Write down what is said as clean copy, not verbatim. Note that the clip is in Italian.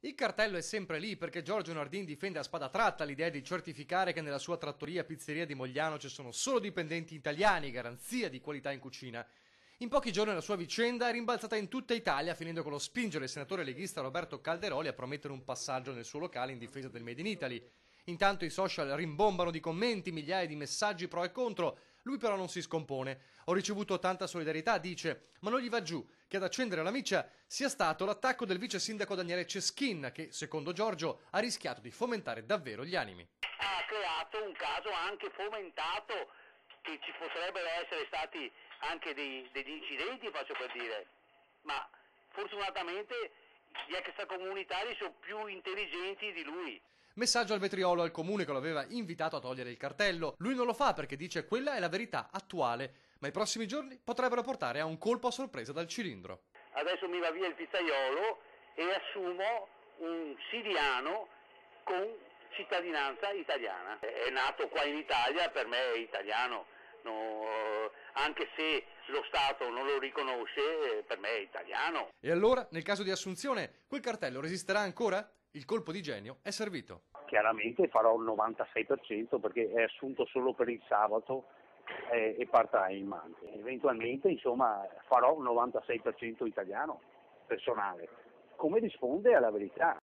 Il cartello è sempre lì perché Giorgio Nardin difende a spada tratta l'idea di certificare che nella sua trattoria pizzeria di Mogliano ci sono solo dipendenti italiani, garanzia di qualità in cucina. In pochi giorni la sua vicenda è rimbalzata in tutta Italia, finendo con lo spingere il senatore leghista Roberto Calderoli a promettere un passaggio nel suo locale in difesa del Made in Italy. Intanto i social rimbombano di commenti, migliaia di messaggi pro e contro. Lui però non si scompone. Ho ricevuto tanta solidarietà, dice, ma non gli va giù che ad accendere la miccia sia stato l'attacco del vice sindaco Daniele Ceschin, che, secondo Giorgio, ha rischiato di fomentare davvero gli animi. Ha creato un caso anche fomentato, che ci potrebbero essere stati anche degli incidenti, faccio per dire, ma fortunatamente gli extracomunitari sono più intelligenti di lui. Messaggio al vetriolo al comune che lo aveva invitato a togliere il cartello. Lui non lo fa perché dice quella è la verità attuale, ma i prossimi giorni potrebbero portare a un colpo a sorpresa dal cilindro. Adesso mi va via il pizzaiolo e assumo un siriano con cittadinanza italiana. È nato qua in Italia, per me è italiano, no, anche se lo Stato non lo riconosce, per me è italiano. E allora, nel caso di assunzione, quel cartello resisterà ancora? Il colpo di genio è servito. Chiaramente farò il 96% perché è assunto solo per il sabato e part-time. Eventualmente, insomma, farò un 96% italiano, personale, come risponde alla verità.